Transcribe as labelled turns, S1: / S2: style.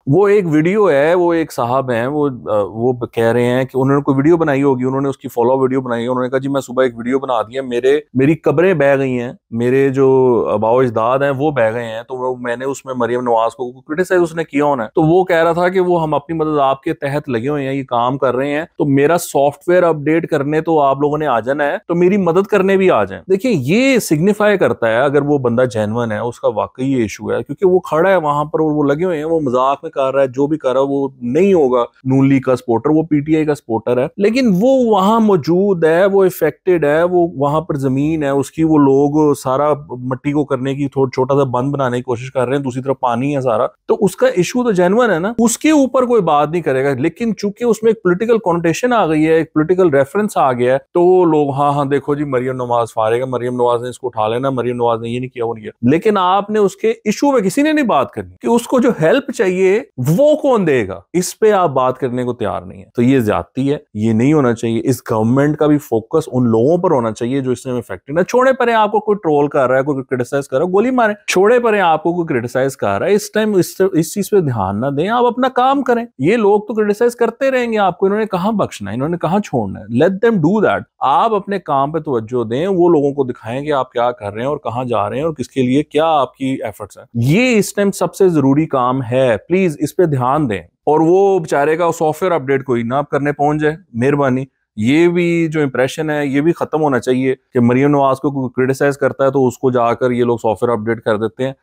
S1: वो एक वीडियो है, वो एक साहब हैं, वो कह रहे हैं कि उन्होंने कोई वीडियो बनाई होगी, उन्होंने उसकी फॉलो वीडियो बनाई है। उन्होंने कहा जी मैं सुबह एक वीडियो बना दी है, मेरी कब्रें बह गई हैं, मेरे जो आबाओ अजदाद हैं वो बह गए हैं, तो मैंने उसमें मरियम नवाज को क्रिटिसाइज उसने किया होना है। तो वो कह रहा था कि वो हम अपनी मदद आपके तहत लगे हुए हैं, ये काम कर रहे हैं, तो मेरा सॉफ्टवेयर अपडेट करने तो आप लोगों ने आ जाना है, तो मेरी मदद करने भी आ जाए। देखिए ये सिग्निफाई करता है अगर वो बंदा जेन्युइन है, उसका वाकई ये इशू है, क्योंकि वो खड़ा है वहां पर और वो लगे हुए हैं, वो मजाक में कर रहा है, जो भी कर रहा है वो नहीं होगा नून लीग का सपोर्टर, वो पीटीआई का सपोर्टर है, लेकिन वो वहां मौजूद है, वो इफेक्टेड है, वो वहां पर जमीन है उसकी, वो लोग सारा मट्टी को करने की थोड़ा छोटा सा बंद बनाने की कोशिश कर रहे हैं, दूसरी तरफ पानी है सारा, तो उसका इशू तो जेन्युइन है ना, उसके ऊपर कोई बात नहीं करेगा। लेकिन चूंकि उसमें एक पॉलिटिकल कॉन्टेशन आ गई है, एक पॉलिटिकल रेफरेंस आ गया है, तो लोग हाँ हाँ देखो जी मरियम नवाज फारेगा, मरियम नवाज ने इसको उठा लेना, मरियम नवाज ने ये नहीं किया वो नहीं किया। लेकिन आपने उसके इशू में किसी ने नहीं बात करनी कि उसको जो हेल्प चाहिए वो कौन देगा, इस पे आप बात करने को तैयार नहीं है। तो ये ज्यादती है, ये नहीं होना चाहिए। इस गवर्नमेंट का भी फोकस उन लोगों पर होना चाहिए जो इसमें इफेक्टेड है। छोड़े परे आपको कोई ट्रोल कर रहा है, कोई क्रिटिसाइज कर रहा है, गोली मारे, छोड़े परे आपको कोई क्रिटिसाइज कर रहा है, इस टाइम इस चीज पे ध्यान ना दें, आप अपना काम करें। ये लोग तो क्रिटिसाइज करते रहेंगे आपको, इन्होंने कहां बख्शना है, इन्होंने कहां छोड़ना है, लेट देम डू दैट। आप अपने काम पे तवज्जो दें, वो लोगों को दिखाएं कि आप क्या कर रहे हैं और कहां जा रहे हैं और किसके लिए क्या आपकी एफर्ट्स हैं। ये इस टाइम सबसे जरूरी काम है, प्लीज इस पे ध्यान दें। और वो बेचारे का सॉफ्टवेयर अपडेट कोई ना आप करने पहुंच जाए, मेहरबानी। ये भी जो इंप्रेशन है ये भी खत्म होना चाहिए कि मरियम नवाज को क्रिटिसाइज करता है तो उसको जाकर ये लोग सॉफ्टवेयर अपडेट कर देते हैं।